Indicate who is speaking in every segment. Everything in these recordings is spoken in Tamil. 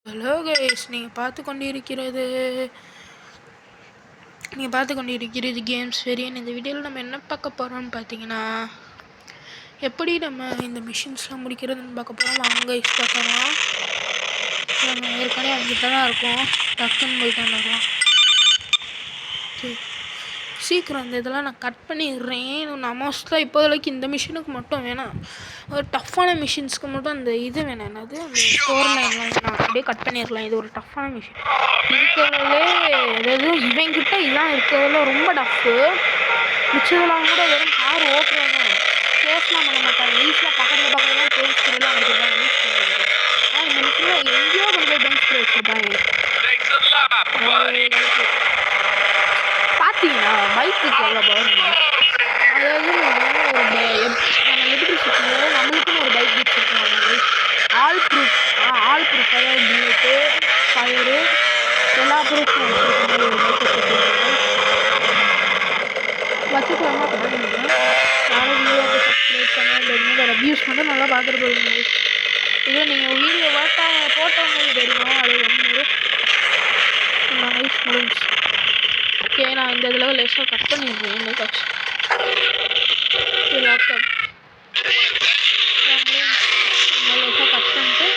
Speaker 1: ஹலோ கைஸ், நீங்கள் பார்த்து கொண்டிருக்கிறது கேம்ஸ் வெரியன். இந்த வீடியோவில் நம்ம என்ன பார்க்க போகிறோம்னு பார்த்தீங்கன்னா, எப்படி நம்ம இந்த மிஷின்ஸ்லாம் முடிக்கிறதுன்னு பார்க்க போகிறோம். வாங்க கைஸ் பார்க்கலாம். நம்ம ஏற்கனவே அங்கிட்ட தான் இருக்கோம். டக்குன்னு போயிட்டு வந்துடலாம். ஓகே, சீக்கிரம் இந்த இதெல்லாம் நான் கட் பண்ணிடுறேன். நான் மோஸ்ட்டாக இப்போதைக்கு இந்த மிஷினுக்கு மட்டும் வேணாம், ஒரு டஃப்பான மிஷின்ஸ்க்கு மட்டும் அந்த இது வேணாம். என்னது, அந்த ஸ்டோர் லைன்லாம் நான் அப்படியே கட் பண்ணிடலாம். இது ஒரு டஃப்பான மிஷின் இருக்கிறதுலே, அதாவது இவங்கிட்ட இதான் இருக்கிறதுல ரொம்ப டஃப்பு. மிச்சதெல்லாம் கூட வெறும் கார் ஓட்டுறாங்க, சேஃப்லாம் பண்ண மாட்டாங்க. ஈஸியாக பக்கத்தில் பக்கத்துலாம் பெயின் ஸ்ப்ரேலாம் வச்சுருப்பாங்க யூஸ் பண்ணுறது. ஆனால் இந்த மிஷினில் எங்கேயோ கொண்டு போய் பெயின் ஸ்ப்ரே வச்சுருப்பாங்க. பார்த்தீங்கன்னா பைக்குக்கு எவ்வளோ பவர். அதாவது நம்ம எப்படி சுற்றணும், நம்மளுக்குன்னு ஒரு பைக் வச்சுருக்கோம். ஆல் ப்ரூஃப் அதாவது புல்லட்டு, ஃபயரு, எல்லா ப்ரூஃபும் வச்சுருக்க மாதிரி ஒரு பைக் வச்சுக்கலாமா பண்ணுறேன். நானும் வீடியோவை சப்ஸ்கிரைப் பண்ண இந்த ரிவ்யூஸ் மட்டும் நல்லா பார்த்துட்டு போயிருங்க. இதே நீங்கள் வீடியோ போட்டவங்களுக்கு தெரியும். அது வந்து நைஸ் முடிஞ்சு. ஓகே, நான் இந்த இதில் லேசாக கட் பண்ணிடுறேன். என்னைக்காச்சும் லேப்டாப் லேசாக கட் பண்ணிட்டு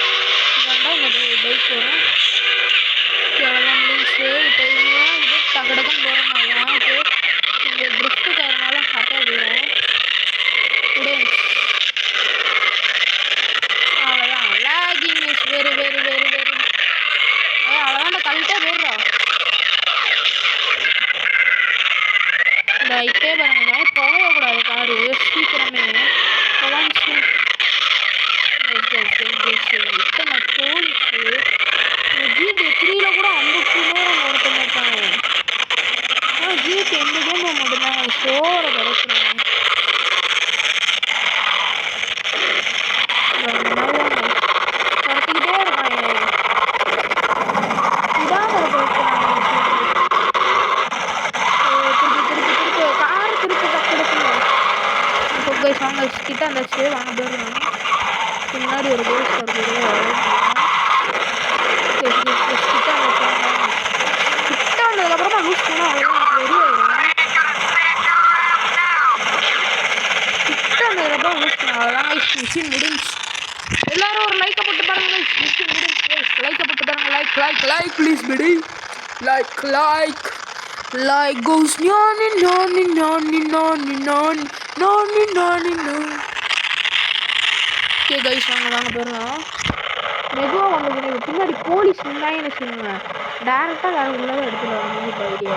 Speaker 1: வேண்டாம் இந்த பைக் வரும். ஓகே, அதெல்லாம் முடிஞ்சு. இப்போ இதுதான் இது டக்குன்னு போகிற மாதிரி தான். ஓகே, இந்த ட்ரிஃப்ட்டு காரனால ஹாட்டாக போயிடும். அவ்வளோதான். லேகிங் இஸ் வெரி அவ்வளோதான். கழட்டே போடுறோம். இப்பே பாருங்க, போகக்கூடாது காரு சீக்கிரமே. இத்தனை போலீஸு ஜிடி 3ல கூட 50 நேரம் ஒருத்த மாட்டாங்க. ஆனால் ஜிடி எந்த கேம் மட்டும்தான் சோற பறக்குறாங்க. பறத்துக்கிட்டே இருக்காங்க. இதான் வாங்க கிட்ட அந்தாச்சு. வாங்க போயிடலாம். முன்னாடி ஒரு போலீஸ் கார் கிட்ட வந்ததுக்கப்புறமா லூஸ் பண்ணால் அவ்வளோதான் ரெடி ஆயிடும். கிட்ட வந்ததுக்கப்புறம் லூஸ் பண்ண அவ்வளோதான். மிஷின் முடிஞ்சு. எல்லாரும் ஒரு லைக்கை போட்டு பாருங்க. மிஷின் முடிஞ்சு. லைக்கை போட்டு பாருங்க. லைக் ப்ளீஸ் பிடி. லைக் கோஸ் நானி. ஓகே கைஸ், வாங்க போயிடலாம். மெதுவாக வந்தது. பின்னாடி போலீஸ் இருந்தாங்கன்னு வச்சுக்கோங்க, டேரெக்டாக வேறு உள்ளவே எடுத்துடுவாங்க. இப்போ ஐடியா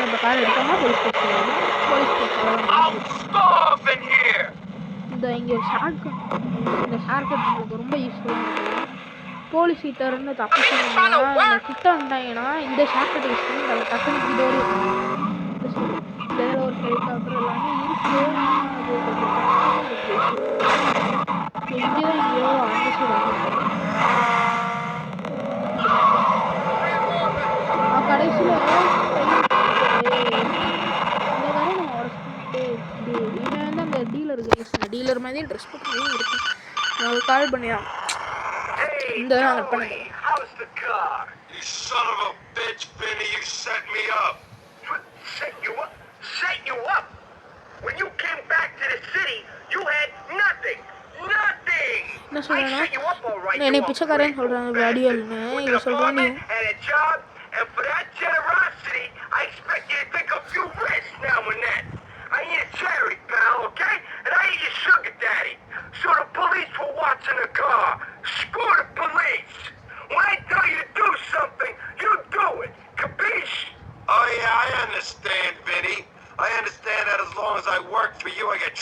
Speaker 1: இப்போ கார் எடுத்தோம்னா போலீஸ் ஸ்டேஷன். இந்த இங்கே ஒரு ஷார்ட்கட். இந்த ஷார்ட்கட் நம்மளுக்கு ரொம்ப யூஸ்ஃபுல்லாக. போலீஸ் கிட்ட இருந்து தப்பிச்சோம்னா கிட்ட வந்தாங்கன்னா இந்த ஷார்ட்கட் யூஸ் பண்ணி நம்ம டக்குனு இதோடு இதில் ஒரு ஹெலிகாப்டர் எல்லாமே இருக்குது. எங்கேயோ கடைசியில் இந்த மாதிரி நம்ம உடச்சிட்டு இவன் வந்து அந்த டீலர் மாதிரி ட்ரெஸ் போட்டு இருக்கு. நான் கால் பண்ணியான். இந்த கட் பண்ணுங்க. என்ன சொல்றேன்னா, என்னை பிச்சைக்காரன்னு சொல்றாங்க வேடியல்னு. இவ சொல்றான் நீ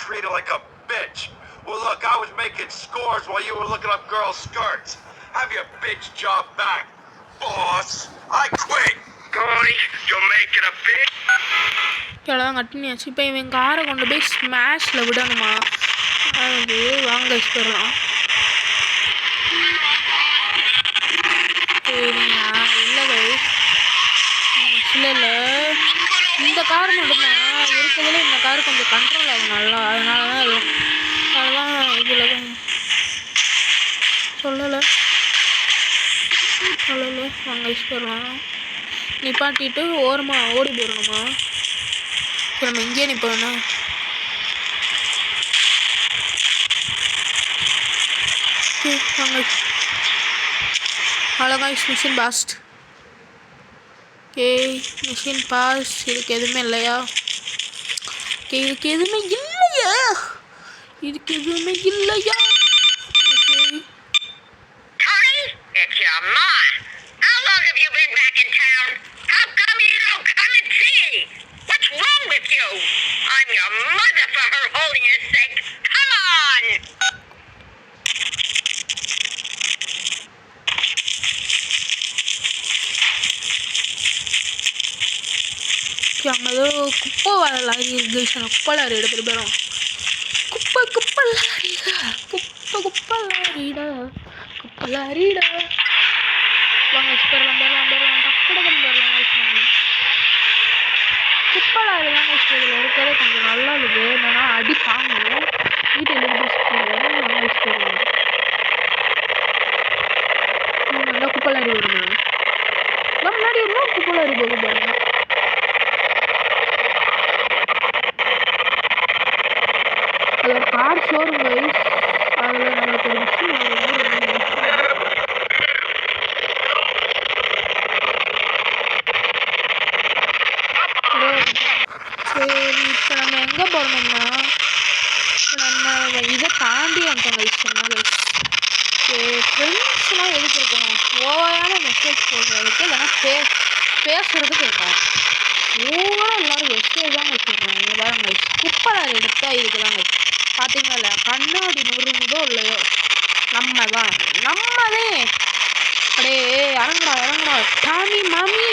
Speaker 2: treated like a bitch. Well, look, I was making scores while you were looking up girls' skirts. Have your bitch job back, boss. I quit. Tony, you're making a bitch.
Speaker 1: எல்லாம் கட்டினியாச்சு. இப்போ இவன் காரை கொண்டு போய் ஸ்மாஷில் விடணுமா? அது வாங்க போயிடலாம். இல்லை கைஸ், இல்லை இந்த கார் மட்டும்தான் இருக்கிறதுல இந்த கார் கொஞ்சம் கண்ட்ரோல் ஆகும் நல்லா. அதனால தான் இதில் சொல்லலை. வாங்க கைஸ் போயிடலாம். நிப்பாட்டிட்டு ஓரமாக ஓடி போயிடணுமா? சரி நம்ம இங்கேயே நிற்போம்னா வாங்க. Hello guys, mission passed. Okay mission pass. இதுக்கு எதுவுமே இல்லையா? ஓகே இதுக்கு எதுவுமே இல்லையா? Okay
Speaker 3: Connie, it's your ma. How long have you been back in town? How come you don't come and see? What's wrong with you? I'm your mother, for her holiness sake. Come on!
Speaker 1: அங்கே ஏதோ குப்பை லாரி இருக்கு. குப்பை லாரி எடுத்துகிட்டு போயிடும். குப்பை லாரிடா, குப்பை லாரிடா. வாங்க போயிடலாம். டக்குடன் போயிடலாம். குப்பை லாரி தாங்க இதில் இருக்கிறதே கொஞ்சம் நல்லா இருக்குது. என்னன்னா அடி தாங்கும். வீட்டு போயிடலாம். நல்லா குப்பை லாரி வருது. நம்ம முன்னாடி இருந்தால் குப்பை லாரி போகும் பாருங்க. அது ஒரு கார் ஷோரூம் கைஸ். அதில் நம்மளுக்கு ஒரு விஷயம் சரி. இப்போ நம்ம எங்கே போகணும்னா நம்ம இதை தாண்டி வந்துட்டோம் கைஸ். சொன்னால் ஃப்ரெண்ட்ஸ்லாம் எதுக்கு இருக்கணும்? ஓவரான மெசேஜ் போடுறதுக்கு இல்லைன்னா பேசுறதுக்கு இருக்கணும். ஓவராக எல்லோரும் மெசேஜ் தான் வச்சுருக்கோம். இங்கே பாருங்க கைஸ், குப்பை லாரி எடுத்தால் இதுக்கு தான் கைஸ். பார்த்தீங்களா இல்லை, கண்ணாடி நொறுங்குதோ இல்லையோ நம்மதே. அப்படியே இறங்குடா டாமி மாமி.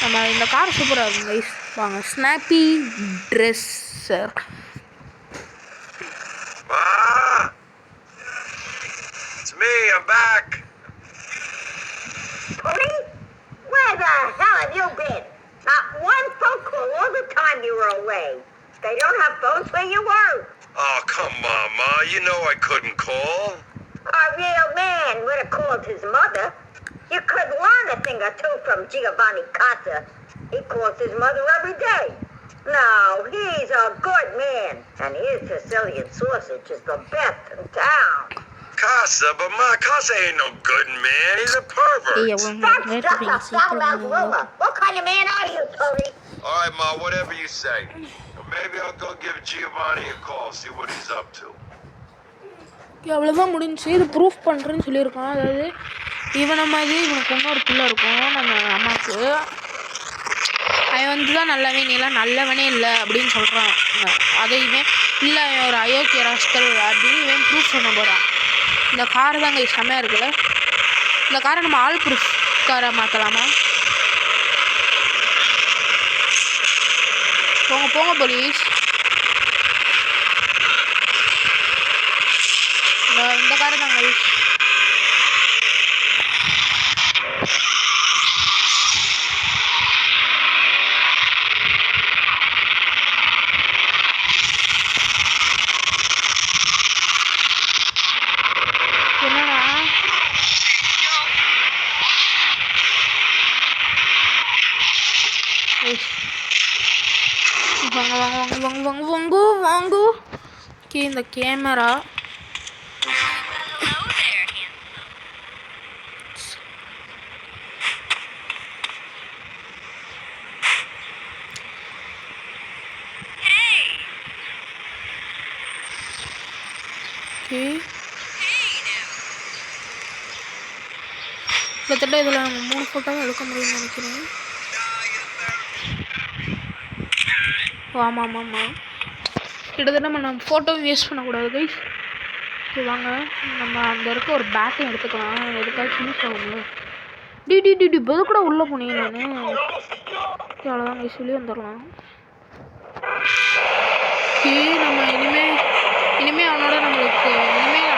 Speaker 1: நம்ம இந்த கார் சூப்பராக இருக்கும் கைஸ். வாங்க snappy dresser.
Speaker 2: It's me, I'm back.
Speaker 3: Connie? Where the hell have you been? Not one phone call all the time you were away. They don't have phones where you were.
Speaker 2: Oh, come on, Ma. You know I couldn't call.
Speaker 3: A real man would have called his mother. You could learn a thing or two from Giovanni Casa. He calls his mother every day. No, he's a good man. And his Sicilian sausage is the best in town.
Speaker 2: Casa, but Ma, Casa ain't no good man. He's a pervert.
Speaker 3: That's just a foul-mouthed rumor. What kind of man are you, Tony?
Speaker 2: All right, Ma, whatever you say. Maybe I'll go give Giovanni a call, see what he's up to.
Speaker 1: அவ்வளோதான் முடிஞ்சு. இது ப்ரூஃப் பண்ணுறேன்னு சொல்லியிருக்கோம். அதாவது இவனை மாதிரி இவனுக்கு இன்னொரு பிள்ளை இருக்கும் நம்ம அம்மாவுக்கு. அவன் வந்து தான் நல்லவன், நீலாம் நல்லவனே இல்லை அப்படின்னு சொல்கிறான். அதையுமே இல்லை அவன் ஒரு அயோக்கிய ராஸ்கல் அப்படின்னு இவன் ப்ரூஃப் பண்ண போகிறான். இந்த கார் தாங்க செம்மையாக இருக்குல்ல. இந்த காரை நம்ம ஆல் ப்ரூஃப் காரை மாற்றலாமா? போங்க போலீஸ். இந்த காரை தாங்க வாங்கு. ஓகே இந்த கேமரா கிட்டத்தட்ட இதில் நம்ம 3 ஃபோட்டோவும் எடுக்க முடியும்னு நினைக்கிறேன். ஆமாம் கிட்டத்தட்ட நம்ம ஃபோட்டோவும் வேஸ்ட் பண்ணக்கூடாது கைஸ். சரி வாங்க நம்ம அந்த இருக்க ஒரு பேட்டையும் எடுத்துக்கலாம். எதுக்காச்சும் யூஸ் ஆகும்ல. டி பதில் கூட உள்ளே போனேன் நான். அவ்வளோதான் கைஸ், சொல்லி வந்துடலாம். நம்ம இனிமே அவனோட நம்மளுக்கு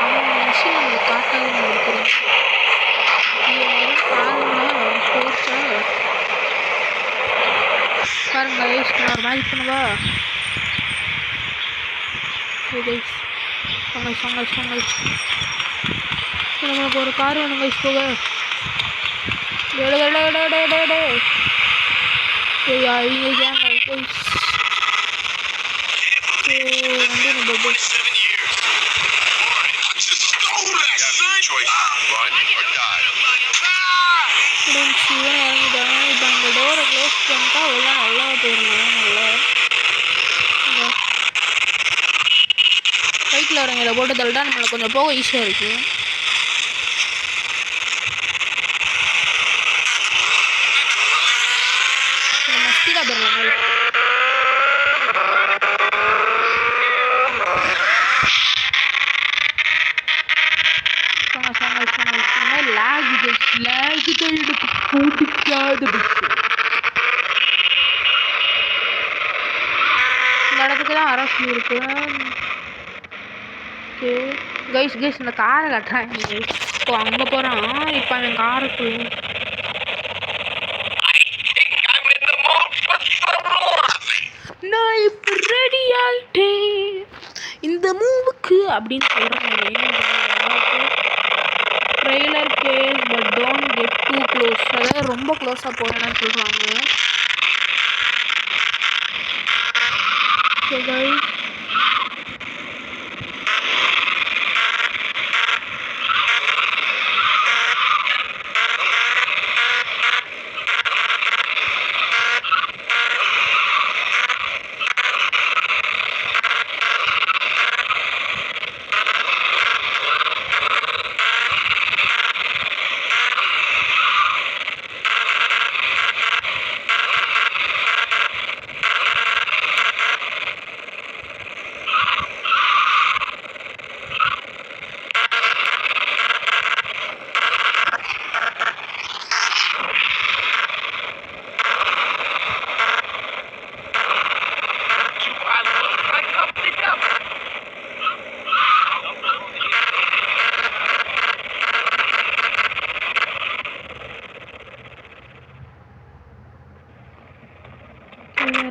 Speaker 1: அவன் விஷயம் நம்மளுக்கு காட்டாதுன்னு நினைக்கிறேன். பாருங்க கைஸ், நான் ஒரு மேஜிக் பண்ணுவா. கைஸ் நம்மளுக்கு ஒரு கார் வேணும் கைஸ் போக. அவங்க ஏங்க கைஸ் வந்து நம்ம இவனை இறங்கிட்டாங்க. இப்போ அந்த டோரை க்ளோஸ் பண்ணிட்டா அவ்வளோதான், நல்லா போயிருந்தாங்க. நல்லா பைக்கில் இறங்கிட போட்டு தள்ளிட்டா நம்மளுக்கு கொஞ்சம் போக ஈஸியாக இருக்குது. நம்ம ஸ்பீடாக போயிடலாம். இந்த இடத்துக்கு தான் அரசு இருக்கு. ஓகே கைஸ் இந்த காரை கட்டுறாங்க. இப்போ அங்கே போகிறான். இப்போ அவன் காருக்குள்ள நான் இப்போ ரெடி ஆகிட்டேன் இந்த மூவுக்கு அப்படின்னு சொல்கிறாங்க. Trailer guess but don't get too close, அதாவது ரொம்ப க்ளோஸாக போகணும்னு சொல்கிறாங்க.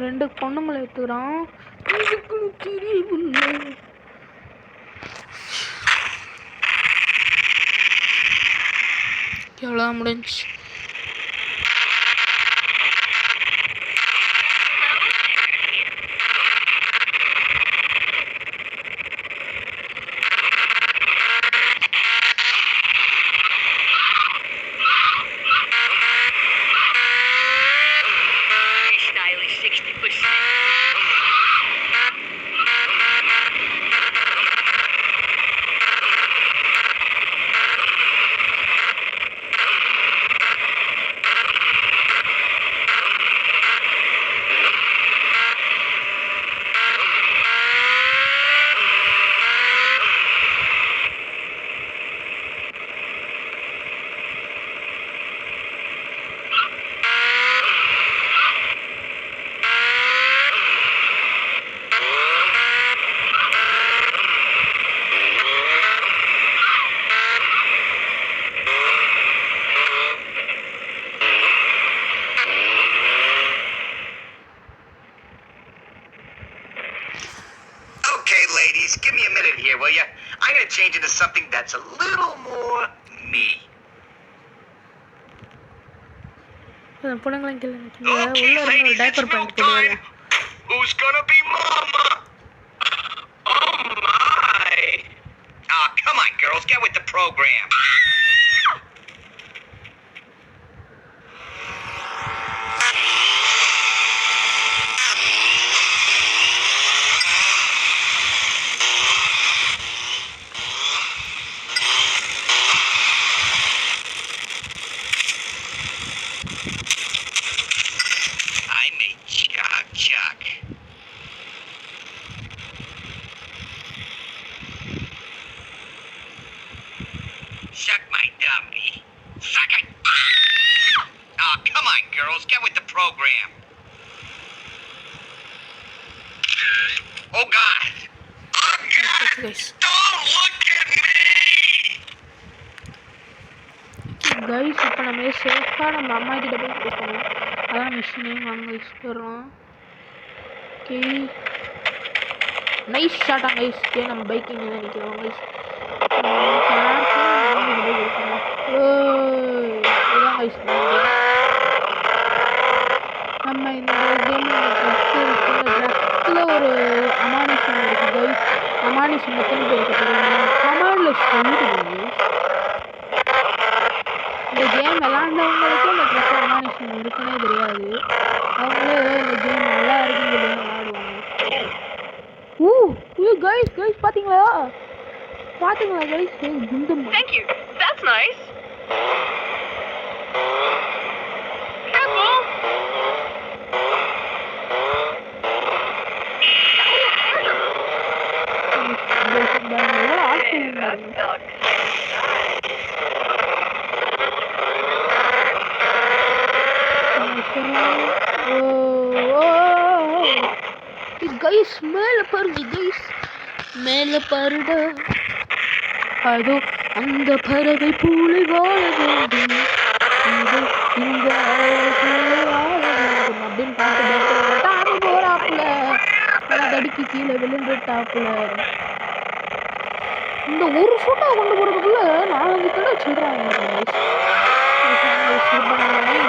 Speaker 1: ரெண்டு பொண்ணுங்களை எடுத்துக்கிறான். எவ்வளோ முடிஞ்சு.
Speaker 2: Ladies, give me a minute here, will ya? I'm gonna change into something that's a little more me. Okay, ladies, it's real time. Who's gonna be mama? Oh my! Oh, come on, girls, get with the program. Suck my dummy. Suck it. Oh, come on, girls. Get with the program. Oh, God. Oh, God. Don't look at me.
Speaker 1: Guys, இப்போ நம்ம சேஃபாக நம்ம அம்மா கிட்ட போய் கொடுக்கணும். அதான் மிஷினே வாங்க யூஸ் பண்ணுறோம். ஓகே நைஸ் ஷாட்டா கைஸ். நம்ம பைக் இங்கே தான் நிற்கிறோம் கைஸ். இதுதான் கைஸ் நம்ம இந்த கேமில் ட்ரக்கில் ஒரு அமானுஷம் இருக்குது கைஸ். அமானுஷம் எத்தனை பேருக்கு தெரியும்? கமாண்டில் சொல்லிட்டு இந்த கேம் விளாண்டவங்களுக்கே இந்த ட்ரக்கில் அமானுஷம் இருக்குன்னே தெரியாது. அவங்களே ஏதோ இந்த கேம் நல்லா இருக்குன்னு சொல்லி விளாடுவாங்க. கைஸ் பாத்தீங்களா கைஸ்? குண்டும்.
Speaker 4: Thank you. That's nice. Careful.
Speaker 1: Guys மேல பாருங்க கைஸ், மேல பாருடா. அதோ அந்த பறவை பூலை வாழ வேண்டும், இந்த அப்படின்னு பாட்டு போறாப்புல தடுக்கி கீழே விழுந்துட்டாப்புல. இந்த ஒரு ஃபோட்டோ கொண்டு போறதுக்குள்ள 4 கடை சொல்றாங்க.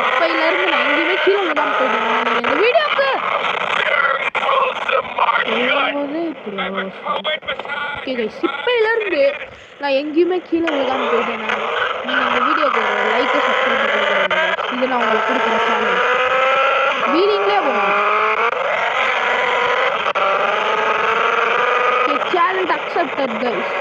Speaker 1: இப்ப இருந்து நான் எங்கேயுமே கீழே விடாம போயிடுவேன். இந்த வீடியோக்கு இப்பையிலேருந்து நான் எங்கேயுமே கீழே விழுகாமல் போயிட்டேன். நீங்கள் இந்த வீடியோக்கு ஒரு லைக்கை சப்ஸ்கிரைப் பண்ணுறேன். இது நான் உங்களுக்கு கொடுக்குற சேனல் வீடிங்லேயே போகணும். Challenge accepted guys.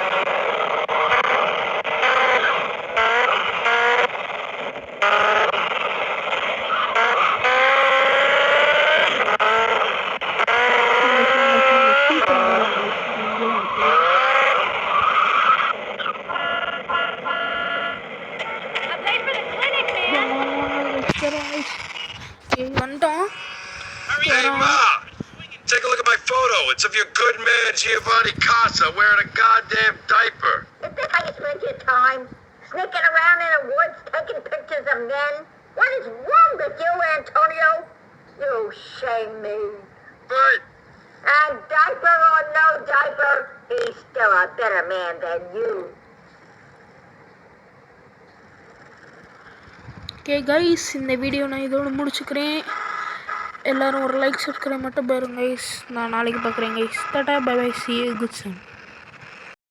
Speaker 2: Hey, Ma! Take a look at my photo. It's of your good man Giovanni Casa wearing a goddamn diaper.
Speaker 3: Is this how you spend your time? Sneaking around in the woods, taking pictures of men? What is wrong with you, Antonio? You shame me.
Speaker 2: But
Speaker 3: And diaper or no diaper, he's still a better man than you.
Speaker 1: Okay guys, இந்த வீடியோ நான் இதோடு முடிச்சுக்கிறேன். எல்லோரும் ஒரு லைக் சப்ஸ்கிரைப் மட்டும் பாருங்க கைஸ். நான் நாளைக்கு பார்க்குறேன் guys. Tata bye bye, see you, good son.